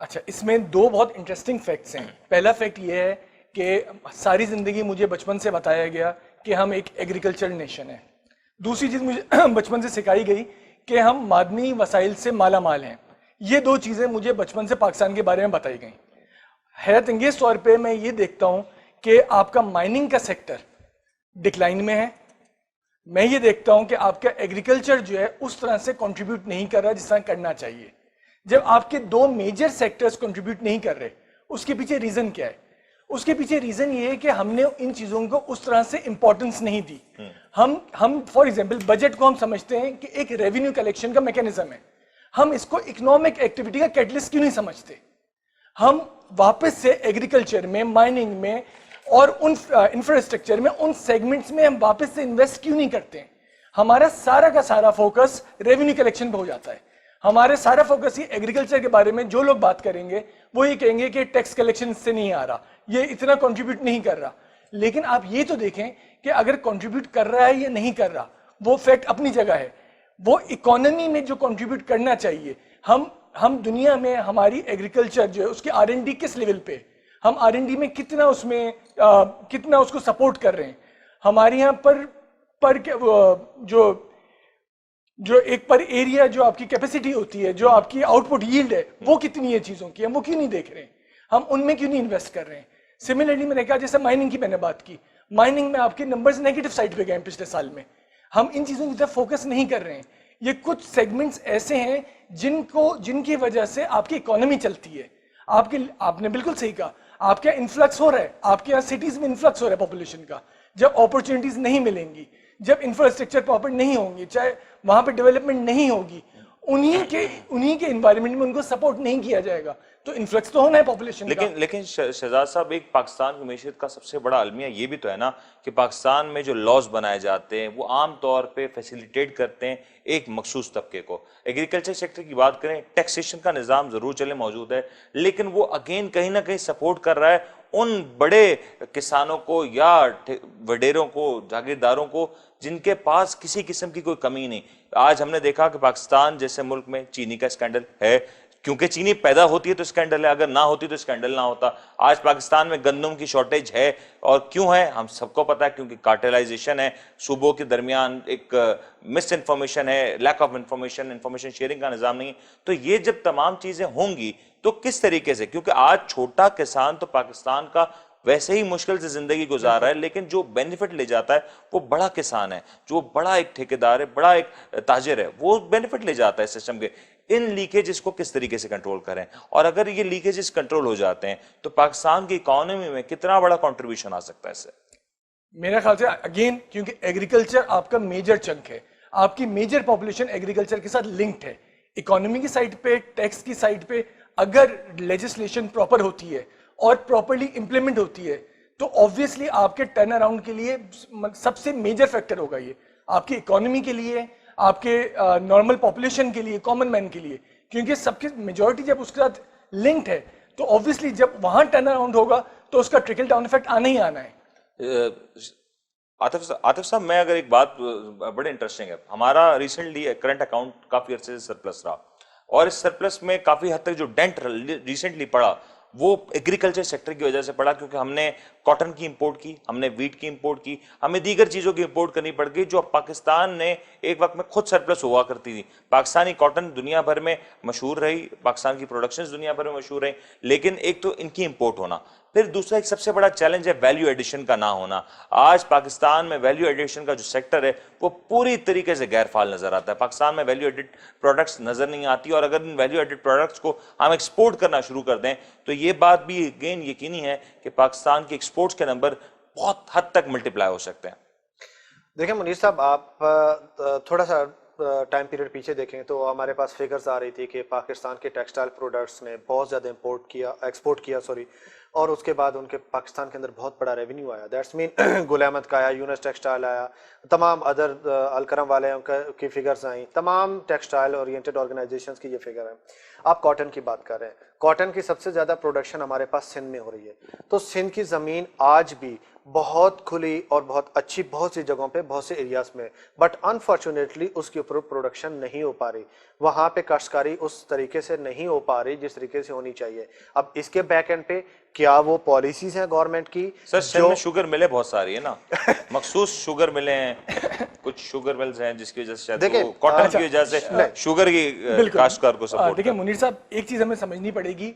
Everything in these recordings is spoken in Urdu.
اچھا، اس میں دو بہت انٹرسٹنگ فیکٹس ہیں. پہلا فیکٹ یہ ہے کہ ساری زندگی مجھے بچپن سے بتایا گیا کہ ہم ایک ایگریکلچر نیشن ہیں. دوسری چیز مجھے بچپن سے سکھائی گئی کہ ہم معدنی وسائل سے مالا مال ہیں. یہ دو چیزیں مجھے بچپن سے پاکستان کے بارے میں بتائی گئیں. حیرت انگیز طور پہ میں یہ دیکھتا ہوں کہ آپ کا مائننگ کا سیکٹر ڈکلائن میں ہے. میں یہ دیکھتا ہوں کہ آپ کا ایگریکلچر جو ہے اس طرح سے کنٹریبیوٹ نہیں کر رہا جس طرح کرنا چاہیے. جب آپ کے دو میجر سیکٹرز کنٹریبیوٹ نہیں کر رہے، اس کے پیچھے ریزن کیا ہے؟ اس کے پیچھے ریزن یہ ہے کہ ہم نے ان چیزوں کو اس طرح سے امپورٹنس نہیں دی. ہم فار ایگزامپل بجٹ کو ہم سمجھتے ہیں کہ ایک ریونیو کلیکشن کا میکینزم ہے. ہم اس کو اکنامک ایکٹیویٹی کا کیٹلسٹ کیوں نہیں سمجھتے؟ ہم واپس سے ایگریکلچر میں، مائننگ میں اور ان انفراسٹرکچر میں، ان سیگمنٹس میں ہم واپس سے انویسٹ کیوں نہیں کرتے ہیں؟ ہمارا سارا کا سارا فوکس ریونیو کلیکشن پہ ہو جاتا ہے. ہمارے سارا فوکس یہ ایگریکلچر کے بارے میں جو لوگ بات کریں گے وہ یہ کہیں گے کہ ٹیکس کلیکشن سے نہیں آ رہا، یہ اتنا کنٹریبیوٹ نہیں کر رہا. لیکن آپ یہ تو دیکھیں کہ اگر کنٹریبیوٹ کر رہا ہے یا نہیں کر رہا، وہ فیکٹ اپنی جگہ ہے. وہ اکانومی میں جو کنٹریبیوٹ کرنا چاہیے، ہم دنیا میں ہماری ایگریکلچر جو ہے اس کی آر این ڈی کس لیول پہ، ہم آر این ڈی میں کتنا اس کو سپورٹ کر رہے ہیں. ہمارے یہاں پر جو ایک پر ایریا جو آپ کی کیپیسٹی ہوتی ہے، جو آپ کی آؤٹ پٹ ییلڈ ہے، وہ کتنی ہے چیزوں کی، ہم وہ کیوں نہیں دیکھ رہے ہیں؟ ہم ان میں کیوں نہیں انویسٹ کر رہے ہیں؟ سملرلی میں نے کہا جیسے مائننگ کی میں نے بات کی، مائننگ میں آپ کے نمبرز نیگیٹو سائڈ پہ گئے ہیں پچھلے سال میں. ہم ان چیزوں کی طرف فوکس نہیں کر رہے ہیں. یہ کچھ سیگمنٹس ایسے ہیں جن کی وجہ سے آپ کی اکانومی چلتی ہے. آپ نے بالکل صحیح کہا، آپ کا انفلکس ہو رہا ہے، آپ کے یہاں سٹیز میں انفلکس ہو رہا ہے پاپولیشن کا. جب اپرچونٹیز نہیں ملیں گی، جب انفراسٹرکچر پراپر نہیں ہوں گی، چاہے وہاں پہ ڈیولپمنٹ نہیں ہوگی، انہی کے انوائرمنٹ میں ان کو سپورٹ نہیں کیا جائے گا، تو انفلکس تو ہونا ہے پاپولیشن کا. لیکن شہزاد صاحب، ایک پاکستان کی معیشت کا سب سے بڑا المیہ یہ بھی تو ہے نا کہ پاکستان میں جو لاز بنائے جاتے ہیں وہ عام طور پہ فیسیلیٹیٹ کرتے ہیں ایک مخصوص طبقے کو. ایگریکلچر سیکٹر کی بات کریں، ٹیکسیشن کا نظام ضرور چلے موجود ہے، لیکن وہ اگین کہیں نہ کہیں سپورٹ کر رہا ہے ان بڑے کسانوں کو یا وڈیروں کو، جاگیرداروں کو، جن کے پاس کسی قسم کی کوئی کمی نہیں. آج ہم نے دیکھا کہ پاکستان جیسے ملک میں چینی کا اسکینڈل ہے، کیونکہ چینی پیدا ہوتی ہے تو اسکینڈل ہے، اگر نہ ہوتی تو اسکینڈل نہ ہوتا. آج پاکستان میں گندم کی شارٹیج ہے، اور کیوں ہے ہم سب کو پتا ہے، کیونکہ کارٹلائزیشن ہے، صوبوں کے درمیان ایک مس انفارمیشن ہے، لیک آف انفارمیشن شیئرنگ کا نظام نہیں. تو یہ جب تمام چیزیں ہوں گی تو کس طریقے سے، کیونکہ آج چھوٹا کسان تو پاکستان کا ویسے ہی مشکل سے زندگی گزار رہا ہے، لیکن جو بینیفٹ لے جاتا ہے وہ بڑا کسان ہے، جو بڑا ایک ٹھیکیدار ہے، بڑا ایک تاجر ہے، وہ بینیفٹ لے جاتا ہے سسٹم کے. ان لیکیجز کو کس طریقے سے کنٹرول کریں، اور اگر یہ لیکیجز کنٹرول ہو جاتے ہیں تو پاکستان کی اکانومی میں کتنا بڑا کنٹریبیوشن آ سکتا ہے اس سے؟ میرا خیال سے اگین کیونکہ ایگریکلچر آپ کا میجر چنک ہے، آپ کی میجر پاپولیشن ایگریکلچر کے ساتھ لنکڈ ہے. اکانومی کی سائڈ پہ، ٹیکس کی سائڈ پہ اگر لیجسلیشن پراپر ہوتی ہے اور پراپرلی امپلیمنٹ ہوتی ہے تو آبویسلی آپ کے ٹرن اراؤنڈ کے لیے سب سے میجر فیکٹر ہوگا یہ، آپ کی اکانومی کے لیے، آپ کے نارمل پاپولیشن کے لیے، کامن مین کے لیے. کیونکہ سب کی میجورٹی جب اس کے ساتھ لنکڈ ہے تو آبویسلی جب وہاں ٹرن اراؤنڈ ہوگا تو اس کا ٹرکل ڈاؤن افیکٹ آنا ہی آنا ہے. عاطف صاحب، میں اگر ایک بات بڑے انٹرسٹنگ ہے، ہمارا ریسنٹلی کرنٹ اکاؤنٹ کافی عرصے سے سرپلس رہا، اور اس سرپلس میں کافی حد تک جو ڈینٹ ریسنٹلی پڑا وہ ایگریکلچر سیکٹر کی وجہ سے پڑا، کیونکہ ہم نے کاٹن کی امپورٹ کی، ہم نے ویٹ کی امپورٹ کی، ہمیں دیگر چیزوں کی امپورٹ کرنی پڑ گئی جو پاکستان نے ایک وقت میں خود سرپلس ہوا کرتی تھی. پاکستانی کاٹن دنیا بھر میں مشہور رہی، پاکستان کی پروڈکشنز دنیا بھر میں مشہور رہی، لیکن ایک تو ان کی امپورٹ ہونا، پھر دوسرا ایک سب سے بڑا چیلنج ہے ویلیو ایڈیشن کا نہ ہونا. آج پاکستان میں ویلیو ایڈیشن کا جو سیکٹر ہے وہ پوری طریقے سے غیر فعال نظر آتا ہے. پاکستان میں ویلیو ایڈڈ پروڈکٹس نظر نہیں آتی، اور اگر ان ویلیو ایڈڈ پروڈکٹس کو ہم ایکسپورٹ کرنا شروع کر دیں تو یہ بات بھی اگین یقینی ہے کہ پاکستان کے ایکسپورٹس کے نمبر بہت حد تک ملٹیپلائی ہو سکتے ہیں. دیکھیں منیر صاحب، آپ تھوڑا سا ٹائم پیریڈ پیچھے دیکھیں تو ہمارے پاس فگرز آ رہی تھی کہ پاکستان کے ٹیکسٹائل پروڈکٹس نے بہت زیادہ ایکسپورٹ کیا اور اس کے بعد ان کے پاکستان کے اندر بہت بڑا ریونیو آیا. دیٹس مین گل احمد کا آیا، یونس ٹیکسٹائل آیا، تمام ادر الکرم والے کی فگرز آئیں، تمام ٹیکسٹائل اورینٹڈ آرگنائزیشنز کی یہ فگر ہیں. آپ کاٹن کی بات کر رہے ہیں، کاٹن کی سب سے زیادہ پروڈکشن ہمارے پاس سندھ میں ہو رہی ہے. تو سندھ کی زمین آج بھی بہت کھلی اور بہت اچھی بہت سی جگہوں پہ بہت سے ایریاز میں, بٹ انفارچونیٹلی اس کے اوپر پروڈکشن نہیں ہو پا رہی, وہاں پہ کاشتکاری اس طریقے سے نہیں ہو پا رہی جس طریقے سے ہونی چاہیے. اب اس کے بیک اینڈ پہ کیا وہ پالیسیز ہیں گورنمنٹ کی؟ سر سندھ میں شوگر ملیں بہت ساری ہے نا, مخصوص شوگر ملیں ہیں, کچھ شوگر ملز ہیں جس کی وجہ سے شاید وہ کاٹن کی وجہ سے شوگر کی کاشتکار کو سپورٹ. دیکھیں منیر صاحب, ایک چیز ہمیں سمجھنی پڑے گی,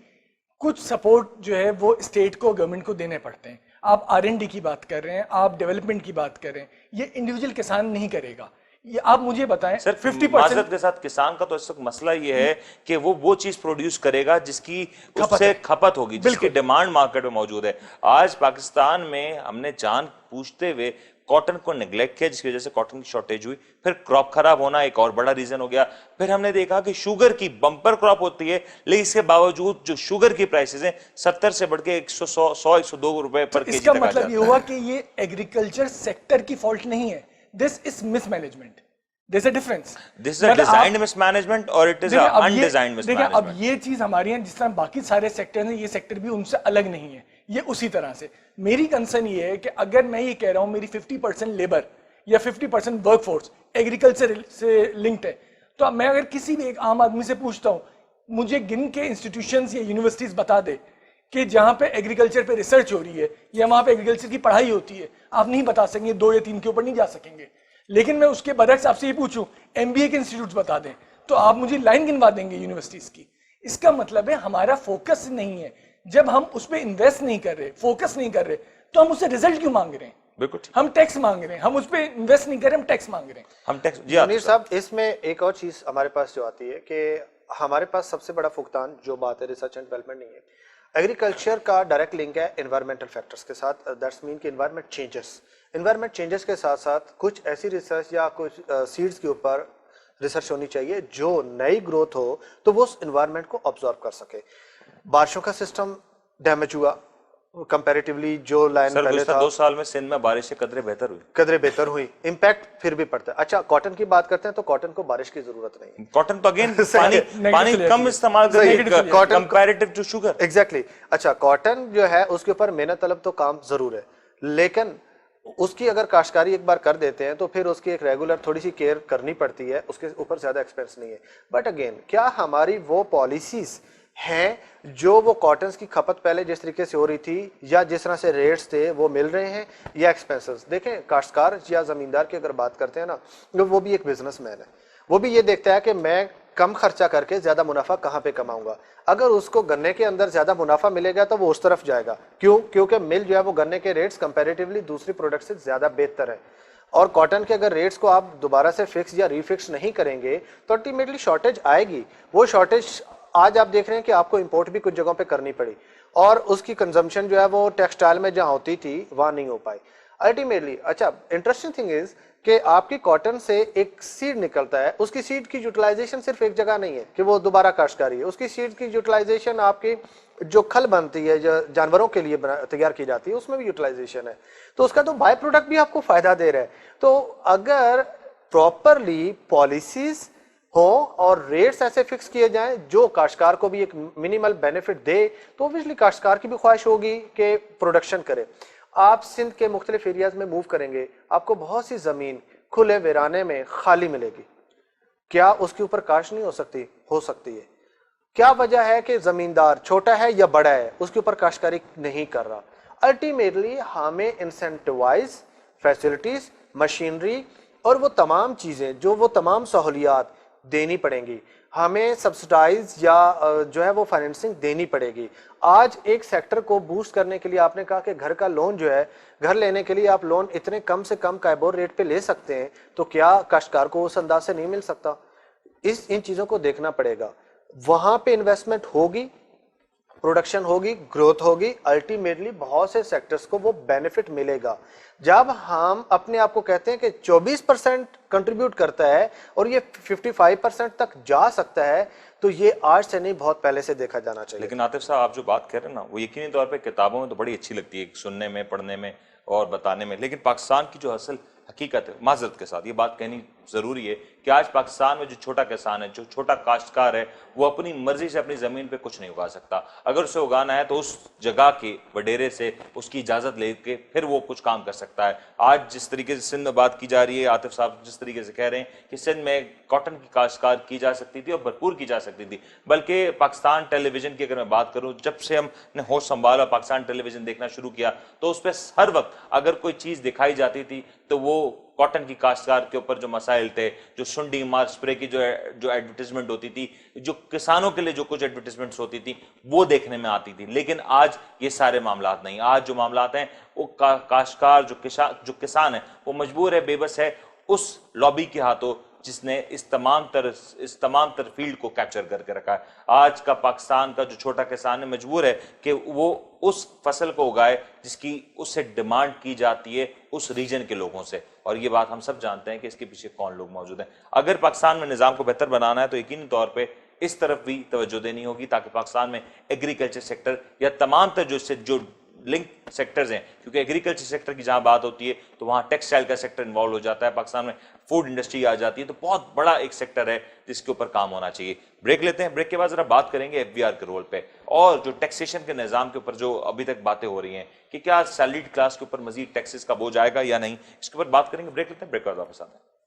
کچھ سپورٹ جو ہے وہ اسٹیٹ کو گورنمنٹ کو دینے پڑتے ہیں. آپ R&D کی بات کر رہے ہیں, آپ ڈیولپمنٹ کی بات کر رہے ہیں, یہ انڈیویجول کسان نہیں کرے گا. یہ آپ مجھے بتائیں سر 50% کے ساتھ کسان کا تو اس وقت مسئلہ یہ ہے کہ وہ چیز پروڈیوس کرے گا جس کی اس سے کھپت ہوگی, جس کی ڈیمانڈ مارکیٹ میں موجود ہے. آج پاکستان میں ہم نے جان پوچھتے ہوئے کاٹن کو نیگلیکٹ کیا جس کی وجہ سے کاٹن کی شارٹیج ہوئی, پھر کراپ خراب ہونا ایک اور بڑا ریزن ہو گیا. پھر ہم نے دیکھا کہ شوگر کی بمپر کراپ ہوتی ہے لیکن اس کے باوجود جو شوگر کی پرائسز ہیں 70 سے بڑھ کے 100-102 روپے پر کیجی اس کا تک آ مطلب جاتا یہ ہوا کہ یہ ایگریکلچر سیکٹر کی فالٹ نہیں ہے, this is mismanagement, this a difference. This is a designed mismanagement or it is a undesigned دیکھیں mismanagement. اب یہ چیز ہماری ہیں, جس طرح باقی سارے سیکٹر ہیں, یہ سیکٹر بھی ان سے الگ نہیں ہے, یہ اسی طرح سے. میری کنسرن یہ ہے کہ اگر میں یہ کہہ رہا ہوں میری 50% لیبر یا 50% ورک فورس ایگریکلچر سے لنکڈ ہے, تو اب میں اگر کسی بھی ایک عام آدمی سے پوچھتا ہوں, مجھے گن کے انسٹیٹیوشنز یا یونیورسٹیز بتا دے کہ جہاں پہ ایگریکلچر پہ ریسرچ ہو رہی ہے یا وہاں پہ ایگریکلچر کی پڑھائی ہوتی ہے, آپ نہیں بتا سکیں گے, 2 یا 3 کے اوپر نہیں جا سکیں گے. لیکن میں اس کے برعکس آپ سے یہ پوچھوں MBA کے انسٹیٹیوٹس بتا دیں تو آپ مجھے لائن گنوا دیں گے یونیورسٹیز کی. اس کا مطلب ہے ہمارا فوکس نہیں ہے. جب ہم اس پہ انویسٹ نہیں کر رہے, فوکس نہیں کر رہے, تو ہم اس سے ریزلٹ کیوں مانگ رہے ہیں؟ بالکل ہم ٹیکس مانگ رہے ہیں, ہم اس پہ انویسٹ نہیں کر رہے, ہم ٹیکس مانگ رہے ہیں. ہم ٹیکس. منیر صاحب اس میں ایک اور چیز ہمارے پاس جو آتی ہے کہ ہمارے پاس سب سے بڑا فقدان جو بات ہے ریسرچ اینڈ ڈیولپمنٹ نہیں ہے. ایگریکلچر کا ڈائریکٹ لنک ہے انوائرمنٹل فیکٹرز کے ساتھ, دیٹس مین کہ انوائرمنٹ چینجز کے ساتھ ساتھ کچھ ایسی ریسرچ یا کچھ سیڈز کے اوپر ریسرچ ہونی چاہیے جو نئی گروتھ ہو تو وہ اس انوائرمنٹ کو آبزرو کر سکے. بارشوں کا سسٹم ڈیمیج ہوا کمپیریٹیولی, جو لائن پہلے تھا 2 سال میں سندھ میں بارشیں قدرے بہتر ہوئی, امپیکٹ پھر بھی پڑتا ہے. اچھا کاٹن کی بات کرتے ہیں تو کاٹن کو بارش کی ضرورت نہیں ہے. کاٹن تو اگین پانی کم استعمال کرتے کمپیریٹیو ٹو شوگر. ایگزیکٹلی. اچھا کاٹن جو ہے اس کے اوپر محنت طلب تو کام ضرور ہے, لیکن اس کی اگر کاشتکاری ایک بار کر دیتے ہیں تو پھر اس کی ایک ریگولر تھوڑی سی کیئر کرنی پڑتی ہے, اس کے اوپر زیادہ ایکسپینس نہیں ہے. بٹ اگین کیا ہماری وہ پالیسیز ہیں جو وہ کاٹنز کی کھپت پہلے جس طریقے سے ہو رہی تھی یا جس طرح سے ریٹس تھے وہ مل رہے ہیں یا ایکسپینسز؟ دیکھیں کاشتکار یا زمیندار کی اگر بات کرتے ہیں نا, وہ بھی ایک بزنس مین ہے, وہ بھی یہ دیکھتا ہے کہ میں کم خرچہ کر کے زیادہ منافع کہاں پہ کماؤں گا. اگر اس کو گنے کے اندر زیادہ منافع ملے گا تو وہ اس طرف جائے گا. کیوں؟ کیونکہ مل جو ہے وہ گنے کے ریٹس کمپیریٹیولی دوسری پروڈکٹ سے زیادہ بہتر ہے. اور کاٹن کے اگر ریٹس کو آپ دوبارہ سے فکس یا ری فکس نہیں کریں گے تو الٹیمیٹلی شارٹیج آئے گی. وہ شارٹیج آج آپ دیکھ رہے ہیں کہ آپ کو امپورٹ بھی کچھ جگہوں پہ کرنی پڑی اور اس کی کنزمپشن جو ہے وہ ٹیکسٹائل میں جہاں ہوتی تھی وہاں نہیں ہو پائی الٹیمیٹلی. اچھا انٹرسٹنگ تھنگ از کہ آپ کی کاٹن سے ایک سیڈ نکلتا ہے, اس کی سیڈ کی یوٹیلائزیشن صرف ایک جگہ نہیں ہے کہ وہ دوبارہ کاشتکاری ہے, اس کی سیڈ کی یوٹیلائزیشن آپ کی جو کھل بنتی ہے جو جانوروں کے لیے تیار کی جاتی ہے اس میں بھی یوٹیلائزیشن ہے, تو اس کا تو بائی پروڈکٹ بھی آپ کو فائدہ دے رہا ہے. تو اگر پراپرلی پالیسیز ہوں اور ریٹس ایسے فکس کیے جائیں جو کاشتکار کو بھی ایک منیمل بینیفٹ دے تو اوبویسلی کاشتکار کی بھی خواہش ہوگی کہ پروڈکشن کرے. آپ سندھ کے مختلف ایریاز میں موو کریں گے, آپ کو بہت سی زمین کھلے ویرانے میں خالی ملے گی. کیا اس کے اوپر کاشت نہیں ہو سکتی؟ ہو سکتی ہے. کیا وجہ ہے کہ زمیندار چھوٹا ہے یا بڑا ہے اس کے اوپر کاشتکاری نہیں کر رہا؟ الٹیمیٹلی ہمیں انسینٹیوائز فیسلٹیز, مشینری اور وہ تمام چیزیں جو وہ تمام سہولیات دینی پڑیں گی, ہمیں سبسڈائز یا جو ہے وہ فائنینسنگ دینی پڑے گی. آج ایک سیکٹر کو بوسٹ کرنے کے لیے آپ نے کہا کہ گھر کا لون جو ہے, گھر لینے کے لیے آپ لون اتنے کم سے کم کائبور ریٹ پہ لے سکتے ہیں, تو کیا کاشتکار کو اس انداز سے نہیں مل سکتا؟ ان چیزوں کو دیکھنا پڑے گا. وہاں پہ انویسٹمنٹ ہوگی, پروڈکشن ہوگی, گروتھ ہوگی, الٹیمیٹلی بہت سے سیکٹرز کو وہ بینیفٹ ملے گا. جب ہم اپنے آپ کو کہتے ہیں کہ 24% کنٹریبیوٹ کرتا ہے اور یہ 55% تک جا سکتا ہے, تو یہ آج سے نہیں بہت پہلے سے دیکھا جانا چاہیے. لیکن عاطف صاحب آپ جو بات کہہ رہے ہیں نا وہ یقینی طور پہ کتابوں میں تو بڑی اچھی لگتی ہے سننے میں, پڑھنے میں اور بتانے میں, لیکن پاکستان کی جو اصل حقیقت ہے, معذرت کے ساتھ یہ بات کہنی ضروری ہے کہ آج پاکستان میں جو چھوٹا کسان ہے, جو چھوٹا کاشتکار ہے, وہ اپنی مرضی سے اپنی زمین پہ کچھ نہیں اگا سکتا. اگر اسے اگانا ہے تو اس جگہ کے وڈیرے سے اس کی اجازت لے کے پھر وہ کچھ کام کر سکتا ہے. آج جس طریقے سے سندھ میں بات کی جا رہی ہے, عاطف صاحب جس طریقے سے کہہ رہے ہیں کہ سندھ میں کاٹن کی کاشتکار کی جا سکتی تھی اور بھرپور کی جا سکتی تھی, بلکہ پاکستان ٹیلی ویژن کی اگر میں بات کروں, جب سے ہم نے ہوش سنبھالا, پاکستان ٹیلی ویژن دیکھنا شروع کیا, تو اس پہ ہر وقت اگر کوئی چیز دکھائی جاتی تھی تو وہ کاٹن کی کاشتکار کے اوپر جو مسائل تھے, جو سنڈی مار سپرے کی جو ایڈورٹیزمنٹ ہوتی تھی, جو کسانوں کے لیے جو کچھ ایڈورٹیزمنٹس ہوتی تھی, وہ دیکھنے میں آتی تھی. لیکن آج یہ سارے معاملات نہیں. آج جو معاملات ہیں وہ کاشتکار جو کسان ہے وہ مجبور ہے, بے بس ہے اس لابی کے ہاتھوں جس نے اس تمام تر فیلڈ کو کیپچر کر کے رکھا ہے. آج کا پاکستان کا جو چھوٹا کسان ہے مجبور ہے کہ وہ اس فصل کو اگائے جس کی اس سے ڈیمانڈ کی جاتی ہے اس ریجن کے لوگوں سے, اور یہ بات ہم سب جانتے ہیں کہ اس کے پیچھے کون لوگ موجود ہیں. اگر پاکستان میں نظام کو بہتر بنانا ہے تو یقینی طور پہ اس طرف بھی توجہ دینی ہوگی, تاکہ پاکستان میں ایگریکلچر سیکٹر یا تمام تر جو لنک سیکٹرز ہیں, کیونکہ ایگریکلچر سیکٹر کی جہاں بات ہوتی ہے تو وہاں ٹیکسٹائل کا سیکٹر انوالو ہو جاتا ہے, پاکستان میں فوڈ انڈسٹری آ جاتی ہے, تو بہت بڑا ایک سیکٹر ہے جس کے اوپر کام ہونا چاہیے. بریک لیتے ہیں, بریک کے بعد ذرا بات کریں گے ایف بی آر کے رول پہ اور جو ٹیکسیشن کے نظام کے اوپر جو ابھی تک باتیں ہو رہی ہیں کہ کیا سیلریڈ کلاس کے اوپر مزید ٹیکسز کا بوجھ آئے گا یا نہیں, اس کے اوپر بات کریں گے. بریک لیتے ہیں, بریک کے بعد واپس آتے ہیں.